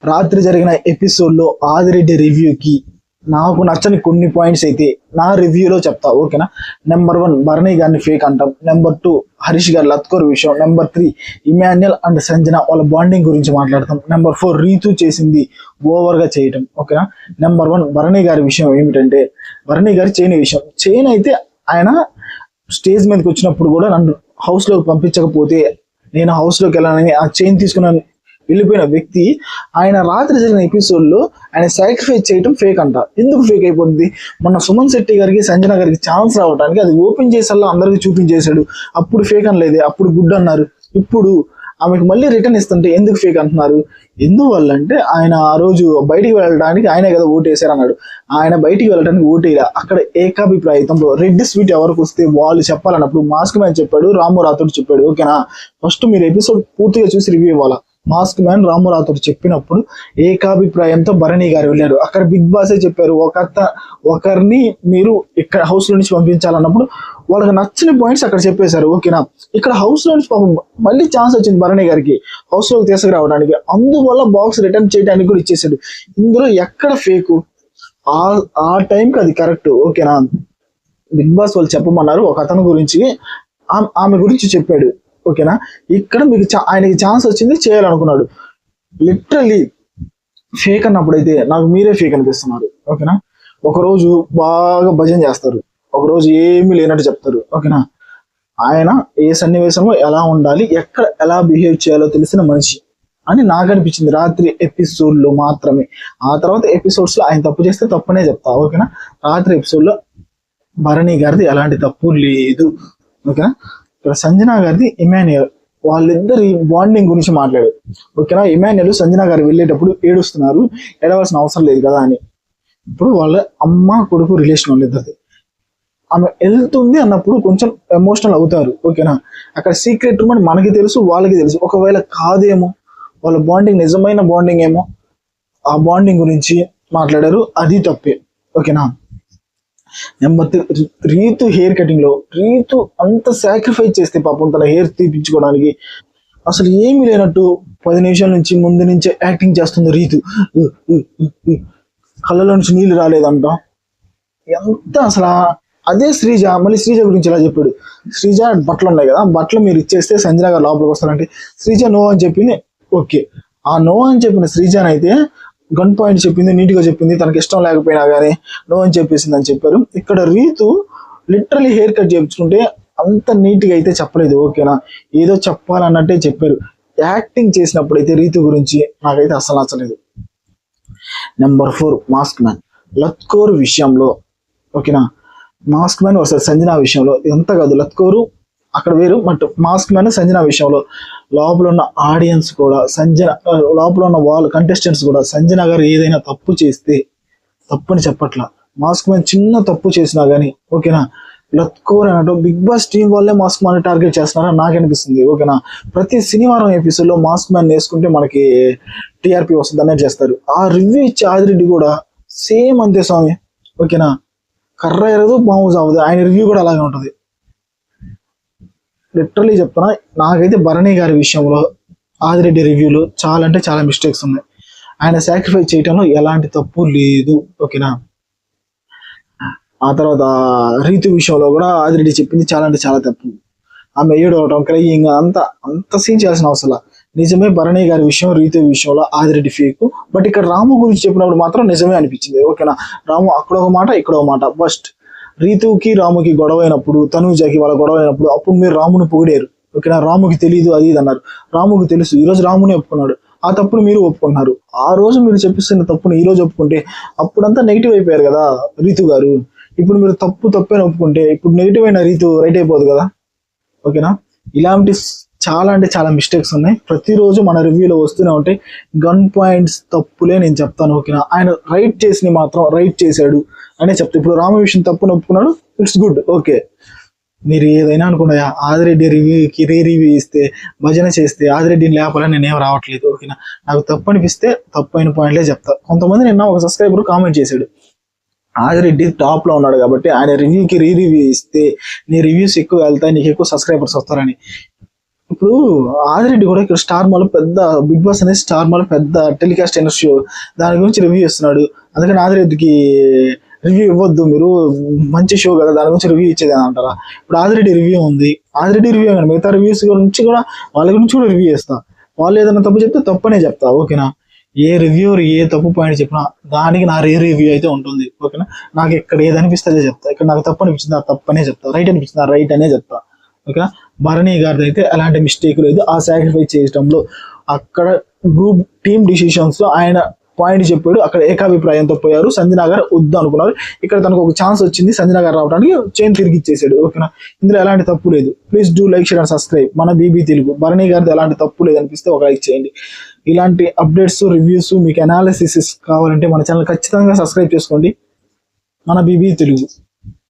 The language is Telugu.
రాత్రి జరిగిన ఎపిసోడ్లో ఆదిరెడ్డి రివ్యూకి నాకు నచ్చని కొన్ని పాయింట్స్ అయితే నా రివ్యూలో చెప్తా, ఓకేనా. నెంబర్ 1 భరణి గారిని ఫేక్ అంటాం. నెంబర్ 2 హరీష్ గారి లత్కోర్ విషయం. నెంబర్ 3 ఇమాన్యుయల్ అండ్ సంజన వాళ్ళ బాండింగ్ గురించి మాట్లాడతాం. నెంబర్ 4 రీతు చేసింది ఓవర్గా చేయటం, ఓకేనా. నెంబర్ 1 భరణి గారి విషయం ఏమిటంటే, భరణి గారి చైన్ విషయం. చైన్ అయితే ఆయన స్టేజ్ మీదకి వచ్చినప్పుడు కూడా నన్ను హౌస్లోకి పంపించకపోతే నేను హౌస్లోకి వెళ్ళాలని ఆ చైన్ తీసుకున్నాను వెళ్ళిపోయిన వ్యక్తి ఆయన రాత్రి జరిగిన ఎపిసోడ్లో ఆయన సాక్రిఫైస్ చేయడం ఫేక్ అంట. ఎందుకు ఫేక్ అయిపోతుంది? మొన్న సుమన్ శెట్టి గారికి సంజన గారికి ఛాన్స్ రావడానికి అది ఓపెన్ చేసేలా అందరికీ చూపించేశాడు. అప్పుడు ఫేక్ అనలేదు, అప్పుడు గుడ్ అన్నారు. ఇప్పుడు ఆమెకు మళ్ళీ రిటర్న్ ఇస్తుంటే ఎందుకు ఫేక్ అంటున్నారు? ఎందువల్ల అంటే ఆయన ఆ రోజు బయటికి వెళ్ళడానికి ఆయనే కదా ఓటేశారు అన్నాడు. ఆయన బయటికి వెళ్ళడానికి ఓటేలా అక్కడ ఏకాభిప్రాయంతో రెడ్ స్వీట్ ఎవరికి వస్తే వాళ్ళు చెప్పాలన్నప్పుడు మాస్క్ మ్యాన్ చెప్పాడు, రాము రాథోడ్ చెప్పాడు, ఓకేనా. ఫస్ట్ మీరు ఎపిసోడ్ పూర్తిగా చూసి రివ్యూ ఇవ్వాలా. మాస్క్ మ్యాన్ రాము రాథోడ్ చెప్పినప్పుడు ఏకాభిప్రాయంతో భరణి గారు వెళ్ళారు. అక్కడ బిగ్ బాసే చెప్పారు ఒకరిని మీరు ఇక్కడ హౌస్ లో నుంచి పంపించాలన్నప్పుడు వాళ్ళకి నచ్చిన పాయింట్స్ అక్కడ చెప్పేశారు, ఓకేనా. ఇక్కడ హౌస్ లో నుంచి మళ్ళీ ఛాన్స్ వచ్చింది భరణి గారికి హౌస్ లోకి తీసుకురావడానికి, అందువల్ల బాక్స్ రిటర్న్ చేయడానికి కూడా ఇచ్చేసాడు. ఇందులో ఎక్కడ ఫేకు? ఆ టైంకి అది కరెక్ట్, ఓకేనా. బిగ్ బాస్ వాళ్ళు చెప్పమన్నారు ఒక అతని గురించి, ఆమె గురించి చెప్పాడు, ఓకేనా. ఇక్కడ మీకు ఆయనకి ఛాన్స్ వచ్చింది, చేయాలనుకున్నాడు. లిటరల్లీ ఫేక్ అన్నప్పుడైతే నాకు మీరే ఫేక్ అనిపిస్తున్నారు, ఓకేనా. ఒకరోజు బాగా భజన చేస్తారు, ఒకరోజు ఏమీ లేనట్టు చెప్తారు, ఓకేనా. ఆయన ఏ సన్నివేశంలో ఎలా ఉండాలి, ఎక్కడ ఎలా బిహేవ్ చేయాలో తెలిసిన మనిషి అని నాకు అనిపించింది రాత్రి ఎపిసోడ్లో మాత్రమే. ఆ తర్వాత ఎపిసోడ్స్లో ఆయన తప్పు చేస్తే తప్పునే చెప్తా, ఓకేనా. రాత్రి ఎపిసోడ్లో భరణి గారిది ఎలాంటి తప్పు లేదు, ఓకేనా. ఇక్కడ సంజన గారిది ఇమాన్యుయల్ వాళ్ళిద్దరి బాండింగ్ గురించి మాట్లాడారు, ఓకేనా. ఇమాన్యుయల్ సంజన గారు వెళ్ళేటప్పుడు ఏడుస్తున్నారు, ఏడవలసిన అవసరం లేదు కదా అని. ఇప్పుడు వాళ్ళ అమ్మ కొడుకు రిలేషన్ వాళ్ళిద్దరిది. ఆమె వెళ్తుంది అన్నప్పుడు కొంచెం ఎమోషనల్ అవుతారు, ఓకేనా. అక్కడ సీక్రెట్ రూమ్ అని మనకి తెలుసు, వాళ్ళకి తెలుసు. ఒకవేళ కాదేమో, వాళ్ళ బాండింగ్ నిజమైన బాండింగ్ ఏమో, ఆ బాండింగ్ గురించి మాట్లాడారు, అది తప్పే, ఓకేనా. నెంబర్ 3 రీతు హెయిర్ కటింగ్ లో రీతు అంత సాక్రిఫైస్ చేస్తే పాపం తన హెయిర్ తీపించుకోవడానికి అసలు ఏమీ లేనట్టు 10 నిమిషాల నుంచి ముందు నుంచే యాక్టింగ్ చేస్తుంది రీతు. కళ్ళలో నుంచి నీళ్ళు రాలేదంట, ఎంత అసలు. అదే శ్రీజ, మళ్ళీ శ్రీజ గురించి ఎలా చెప్పాడు. శ్రీజ బట్టలు ఉన్నాయి కదా, బట్టలు మీరు ఇచ్చేస్తే సంజన గారు లోపలికి వస్తారంటే శ్రీజ నో అని చెప్పింది, ఓకే. ఆ నో అని చెప్పిన శ్రీజాన్ అయితే గన్ పాయింట్ చెప్పింది, నీట్గా చెప్పింది, తనకి ఇష్టం లేకపోయినా కానీ నో అని చెప్పేసింది అని చెప్పారు. ఇక్కడ రీతు లిటరలీ హెయిర్ కట్ చేయించుకుంటే అంత నీట్గా అయితే చెప్పలేదు, ఓకేనా. ఏదో చెప్పాలన్నట్టే చెప్పారు. యాక్టింగ్ చేసినప్పుడు అయితే రీతు గురించి నాకైతే అసలు నచ్చలేదు. నెంబర్ 4 మాస్క్ మ్యాన్ లత్కోర్ విషయంలో, ఓకేనా. మాస్క్ మ్యాన్ వర్సెస్ సంజన విషయంలో ఎంత కాదు, లత్కోరు అక్కడ వేరు, బట్ మాస్క్ మ్యాన్ సంజన విషయంలో లోపల ఉన్న ఆడియన్స్ కూడా సంజన, లోపల ఉన్న వాళ్ళు కంటెస్టెంట్స్ కూడా సంజన గారు ఏదైనా తప్పు చేస్తే తప్పని చెప్పట్లా. మాస్క్ మ్యాన్ చిన్న తప్పు చేసినా కానీ, ఓకేనా. లత్కోర్ అన్నట్టు బిగ్ బాస్ టీం వాళ్ళే మాస్క్ మ్యాన్ టార్గెట్ చేస్తున్నారని నాకు అనిపిస్తుంది, ఓకేనా. ప్రతి శనివారం ఎపిసోడ్లో మాస్క్ మ్యాన్ వేసుకుంటే మనకి టీఆర్పీ వస్తుంది అనేది చేస్తారు. ఆ రివ్యూ ఇచ్చే ఆదిరెడ్డి కూడా సేమ్ అంతే స్వామి, ఓకేనా. కర్ర ఎరదు పాము సావదు, ఆయన రివ్యూ కూడా అలాగే ఉంటుంది. లిటరలీ చెప్తున్నా, నాకైతే భరణి గారి విషయంలో ఆదిరెడ్డి రివ్యూలో చాలా అంటే చాలా మిస్టేక్స్ ఉన్నాయి. ఆయన సాక్రిఫైస్ చేయటంలో ఎలాంటి తప్పు లేదు, ఓకేనా. ఆ తర్వాత రీతు విషయంలో కూడా ఆదిరెడ్డి చెప్పింది చాలా అంటే చాలా తప్పు. ఆమె ఏడవటం, క్రయింగ్ అంత సీన్ చేయాల్సిన అవసరం. నిజమే భరణి గారి విషయం, రీతు విషయంలో ఆదిరెడ్డి ఫేక్. బట్ ఇక్కడ రాము గురించి చెప్పినప్పుడు మాత్రం నిజమే అనిపించింది, ఓకేనా. రాము అక్కడ ఒక మాట, ఇక్కడ ఒక మాట. ఫస్ట్ రీతుకి రాముకి గొడవ అయినప్పుడు, తనూజకి వాళ్ళ గొడవ అయినప్పుడు అప్పుడు మీరు రాముని పొగిడారు, ఓకేనా. రాముకి తెలియదు అది ఇది అన్నారు, రాముకి తెలుసు. ఈరోజు రాముని ఒప్పుకున్నాడు, ఆ తప్పును మీరు ఒప్పుకున్నారు. ఆ రోజు మీరు చెప్పిస్తున్న తప్పును ఈ రోజు ఒప్పుకుంటే అప్పుడంతా నెగిటివ్ అయిపోయారు కదా రీతు గారు. ఇప్పుడు మీరు తప్పని ఒప్పుకుంటే ఇప్పుడు నెగిటివ్ అయిన రీతు రైట్ అయిపోదు కదా, ఓకేనా. ఇలాంటి చాలా అంటే చాలా మిస్టేక్స్ ఉన్నాయి. ప్రతిరోజు మన రివ్యూలో వస్తూనే ఉంటాయి. గన్ పాయింట్స్ తప్పులే నేను చెప్తాను, ఓకేనా. ఆయన రైట్ చేసి మాత్రం రైట్ చేశాడు అనే చెప్తాను. ఇప్పుడు రామ విషయం తప్పును ఒప్పుకున్నాడు, ఇట్స్ గుడ్, ఓకే. మీరు ఏదైనా అనుకున్నా ఆదిరెడ్డి రివ్యూకి రివ్యూ ఇస్తే భజన చేస్తే ఆదిరెడ్డిని లేపాలని నేనేం రావట్లేదు, ఓకేనా. నాకు తప్పు అనిపిస్తే తప్పైన పాయింట్లే చెప్తా. కొంతమంది నిన్న ఒక సబ్స్క్రైబర్ కామెంట్ చేశాడు, ఆదిరెడ్డి టాప్ లో ఉన్నాడు కాబట్టి ఆయన రివ్యూకి రివ్యూ ఇస్తే నీ రివ్యూస్ ఎక్కువ వెళ్తాయి, నీకు ఎక్కువ సబ్స్క్రైబర్స్ వస్తారని. ఇప్పుడు ఆదిరెడ్డి కూడా ఇక్కడ స్టార్ మాలో పెద్ద బిగ్ బాస్ అనేది స్టార్ మాలో పెద్ద టెలికాస్ట్ అయిన షో, దాని గురించి రివ్యూ ఇస్తున్నాడు. అందుకని ఆదిరెడ్డికి రివ్యూ ఇవ్వద్దు, మీరు మంచి షో కదా దాని గురించి రివ్యూ ఇచ్చేది అని అంటారా? ఇప్పుడు ఆదిరెడ్డి రివ్యూ ఉంది, ఆదిరెడ్డి రివ్యూ కానీ మిగతా రివ్యూస్ గురించి కూడా వాళ్ళ గురించి కూడా రివ్యూ చేస్తా. వాళ్ళు ఏదైనా తప్పు చెప్తే తప్పనే చెప్తా, ఓకేనా? ఏ రివ్యూర్ ఏ తప్పు పాయింట్ చెప్పినా దానికి నా రివ్యూ అయితే ఉంటుంది, ఓకేనా? నాకు ఇక్కడ ఏది అనిపిస్తే అదే చెప్తా. ఇక్కడ నాకు తప్పు అనిపించింది ఆ తప్పనే చెప్తా, రైట్ అనిపించింది ఆ రైట్ అనే చెప్తా, ఓకేనా? భరణి గారిది అయితే ఎలాంటి మిస్టేక్ లేదు ఆ సాక్రిఫైస్ చేయడంలో. అక్కడ గ్రూప్ టీమ్ డిసిషన్స్ లో ఆయన పాయింట్ చెప్పాడు, అక్కడ ఏకాభిప్రాయంతో పోయారు. సంజన గారు వద్దు అనుకున్నారు, ఇక్కడ తనకు ఒక ఛాన్స్ వచ్చింది సంజన గారు రావడానికి, చైన్ తిరిగి ఇచ్చేసాడు, ఓకేనా? ఇందులో ఎలాంటి తప్పు లేదు. Please do like, share and subscribe మన బీబీ తెలుగు. భరణి గారిది ఎలాంటి తప్పు లేదు అనిపిస్తే ఒక లైక్ చేయండి. ఇలాంటి అప్డేట్స్, రివ్యూస్, మీకు అనాలిసిస్ కావాలంటే మన ఛానల్ ఖచ్చితంగా సబ్స్క్రైబ్ చేసుకోండి, మన బీబీ తెలుగు.